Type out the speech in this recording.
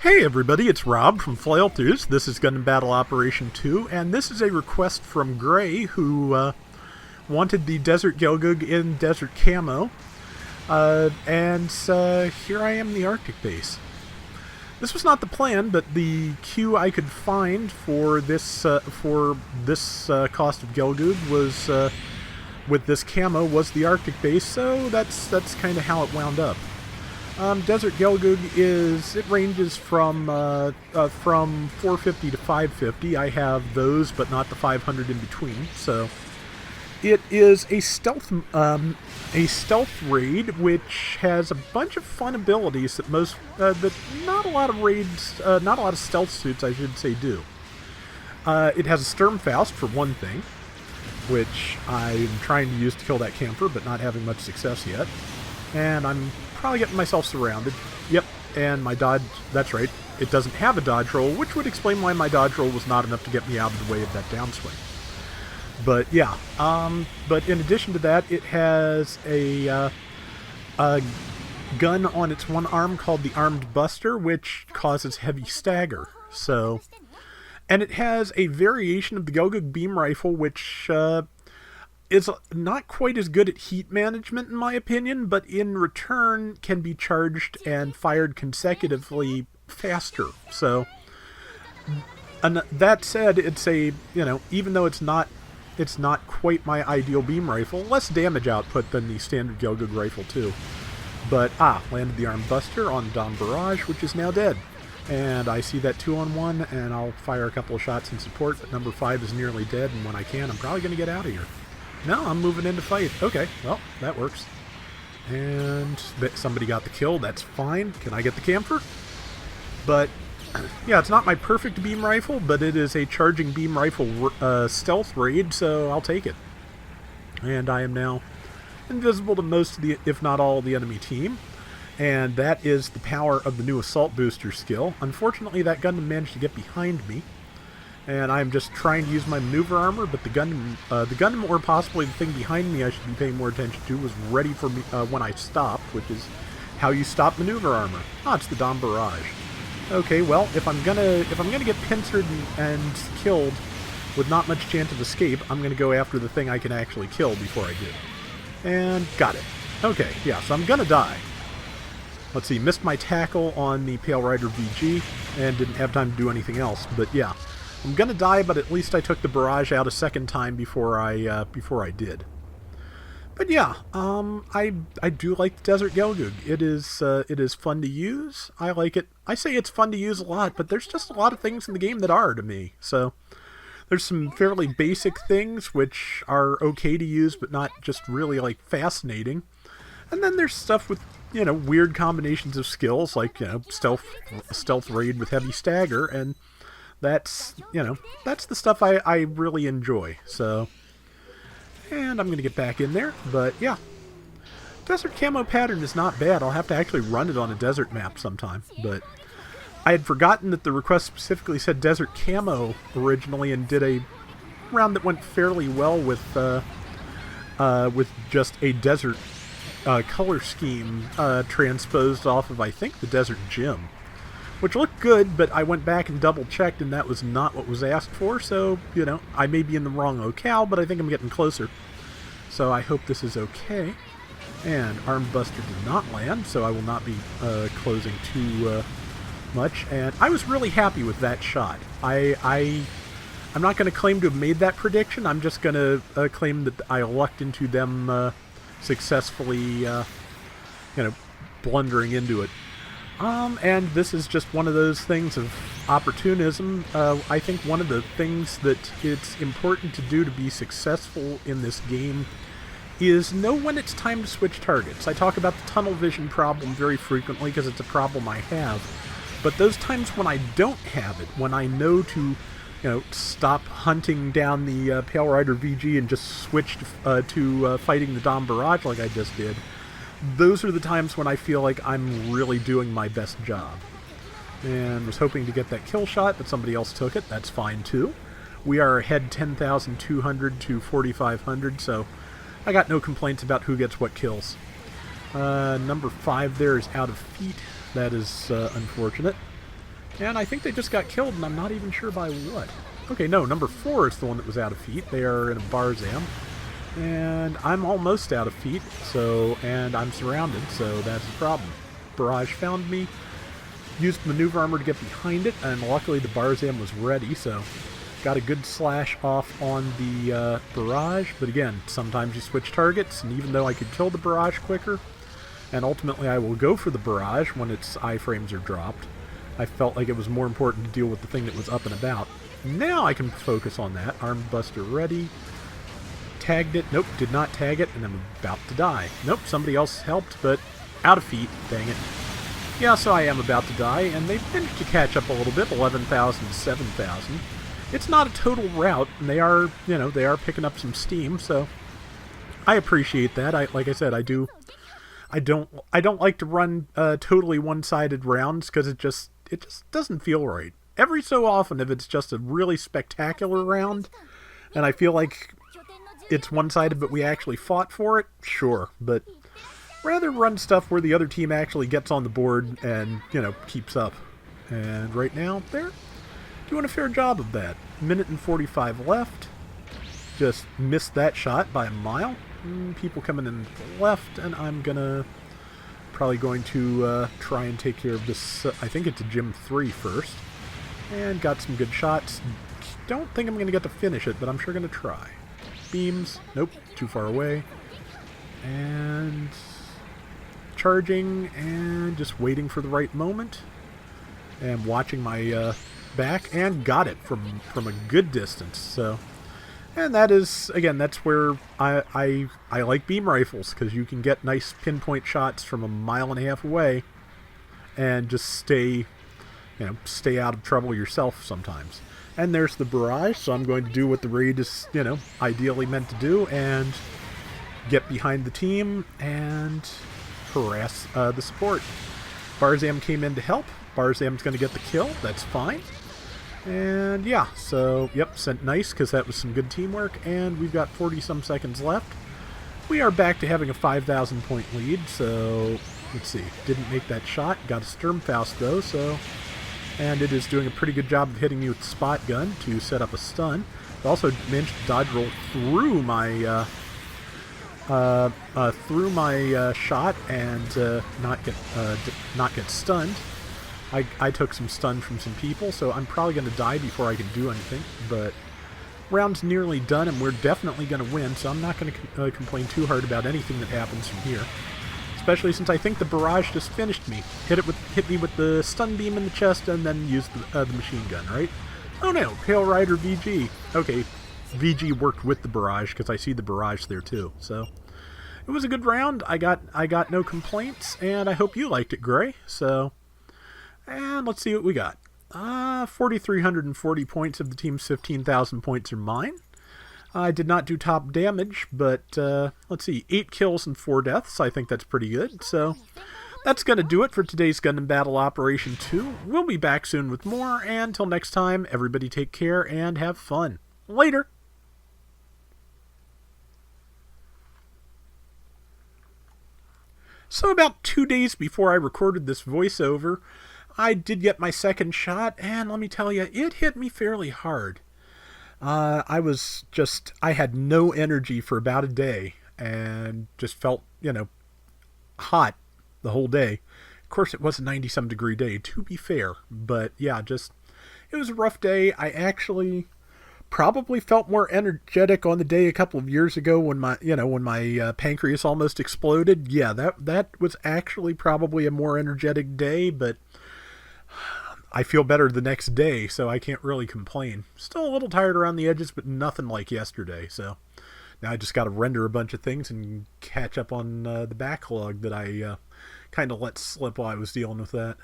Hey everybody, it's Rob from Flailthroughs. This is Gundam Battle Operation 2, and this is a request from Gray, who wanted the Desert Gelgoog in Desert Camo. And here I am in the Arctic base. This was not the plan, but the queue I could find for this cost of Gelgoog was with this camo was the Arctic base, so that's kind of how it wound up. Desert Gelgoog ranges from 450 to 550. I have those, but not the 500 in between. So it is a stealth raid, which has a bunch of fun abilities that that not a lot of stealth suits, I should say, do. It has a Sturmfaust for one thing, which I'm trying to use to kill that camper, but not having much success yet. And I'm probably getting myself surrounded. Yep, and my dodge, that's right, it doesn't have a dodge roll, which would explain why my dodge roll was not enough to get me out of the way of that downswing. But yeah, but in addition to that, it has a gun on its one arm called the Armed Buster, which causes heavy stagger. So, and it has a variation of the Gelgoog beam rifle, which is not quite as good at heat management, in my opinion, but in return can be charged and fired consecutively faster. So, and that said, it's a, even though it's not quite my ideal beam rifle, less damage output than the standard Gelgoog rifle too. But, landed the Armed Buster on Dom Barrage, which is now dead. And I see that 2-on-1, and I'll fire a couple of shots in support, but number 5 is nearly dead, and when I can, I'm probably going to get out of here. No, I'm moving in to fight. Okay, well, that works. And somebody got the kill. That's fine. Can I get the camper? But, yeah, it's not my perfect beam rifle, but it is a charging beam rifle stealth raid, so I'll take it. And I am now invisible to most of the, if not all, the enemy team. And that is the power of the new Assault Booster skill. Unfortunately, that Gundam managed to get behind me. And I'm just trying to use my maneuver armor, but the Gundam, or possibly the thing behind me I should be paying more attention to, was ready for me when I stopped, which is how you stop maneuver armor. It's the Dom Barrage. Okay, well, if I'm gonna get pincered and killed with not much chance of escape, I'm gonna go after the thing I can actually kill before I do. And got it. Okay, yeah, so I'm gonna die. Let's see, missed my tackle on the Pale Rider VG, and didn't have time to do anything else, but yeah. I'm gonna die, but at least I took the barrage out a second time before I did. But yeah, I do like the Desert Gelgoog. It is fun to use. I like it. I say it's fun to use a lot, but there's just a lot of things in the game that are to me. So there's some fairly basic things which are okay to use, but not just really like fascinating. And then there's stuff with weird combinations of skills, like stealth raid with heavy stagger, and that's the stuff I really enjoy. So, and I'm going to get back in there, but yeah. Desert Camo pattern is not bad. I'll have to actually run it on a desert map sometime, but I had forgotten that the request specifically said Desert Camo originally, and did a round that went fairly well with just a desert color scheme transposed off of, I think, the Desert Gym. Which looked good, but I went back and double-checked, and that was not what was asked for, so, I may be in the wrong locale, but I think I'm getting closer. So I hope this is okay. And Armed Buster did not land, so I will not be closing too much. And I was really happy with that shot. I'm not going to claim to have made that prediction. I'm just going to claim that I lucked into them successfully, blundering into it. And this is just one of those things of opportunism. I think one of the things that it's important to do to be successful in this game is know when it's time to switch targets. I talk about the tunnel vision problem very frequently because it's a problem I have. But those times when I don't have it, when I know to, stop hunting down the Pale Rider VG and just switch to fighting the Dom Barrage like I just did, those are the times when I feel like I'm really doing my best job. And was hoping to get that kill shot, but somebody else took it. That's fine too. We are ahead 10,200 to 4,500, so I got no complaints about who gets what kills. Number 5 there is out of feet. That is unfortunate. And I think they just got killed, and I'm not even sure by what. Okay, no, number 4 is the one that was out of feet. They are in a Barzam. And I'm almost out of feet, and I'm surrounded, so that's the problem. Barrage found me, used maneuver armor to get behind it, and luckily the Barzam was ready, so got a good slash off on the barrage. But again, sometimes you switch targets, and even though I could kill the barrage quicker, and ultimately I will go for the barrage when its iframes are dropped, I felt like it was more important to deal with the thing that was up and about. Now I can focus on that. Armed Buster ready. Tagged it. Nope, did not tag it, and I'm about to die. Nope, somebody else helped, but out of feet. Dang it. Yeah, so I am about to die, and they managed to catch up a little bit, 11,000, 7,000. It's not a total rout, and they are, they are picking up some steam, so I appreciate that. Like I said, I don't like to run totally one-sided rounds because it just doesn't feel right. Every so often, if it's just a really spectacular round, and I feel like it's one-sided, but we actually fought for it, sure. But rather run stuff where the other team actually gets on the board and, keeps up. And right now, they're doing a fair job of that. Minute and 45 left. Just missed that shot by a mile. People coming in the left, and I'm probably going to try and take care of this. I think it's a Gym 3 first. And got some good shots. Don't think I'm going to get to finish it, but I'm sure going to try. Beams. Nope. Too far away. And charging and just waiting for the right moment. And watching my back. And got it from a good distance. So, and that is, again, that's where I like beam rifles. Because you can get nice pinpoint shots from 1.5 miles away. And just stay out of trouble yourself sometimes. And there's the barrage, so I'm going to do what the raid is, ideally meant to do, and get behind the team and harass the support. Barzam came in to help. Barzam's going to get the kill. That's fine. And yeah, so, yep, sent nice, because that was some good teamwork, and we've got 40-some seconds left. We are back to having a 5,000 point lead, so let's see. Didn't make that shot. Got a Sturmfaust, though, so... And it is doing a pretty good job of hitting me with the spot gun to set up a stun. It also managed to dodge roll through my shot and not get stunned. I took some stun from some people, so I'm probably going to die before I can do anything. But round's nearly done, and we're definitely going to win, so I'm not going to complain too hard about anything that happens from here. Especially since I think the barrage just finished me. Hit me with the stun beam in the chest and then used the machine gun, right? Oh no, Pale Rider VG. Okay, VG worked with the barrage because I see the barrage there too. So it was a good round. I got no complaints, and I hope you liked it, Gray. So, and let's see what we got. 4,340 points of the team's 15,000 points are mine. I did not do top damage, but let's see, 8 kills and 4 deaths. I think that's pretty good. So that's going to do it for today's Gundam Battle Operation 2. We'll be back soon with more, and until next time, everybody take care and have fun. Later! So about 2 days before I recorded this voiceover, I did get my second shot, and let me tell you, it hit me fairly hard. I had no energy for about a day and just felt, hot the whole day. Of course, it was a 90-some degree day, to be fair, but yeah, it was a rough day. I actually probably felt more energetic on the day a couple of years ago when my pancreas almost exploded. Yeah, that was actually probably a more energetic day, but I feel better the next day, so I can't really complain. Still a little tired around the edges, but nothing like yesterday. So now I just got to render a bunch of things and catch up on the backlog that I kind of let slip while I was dealing with that.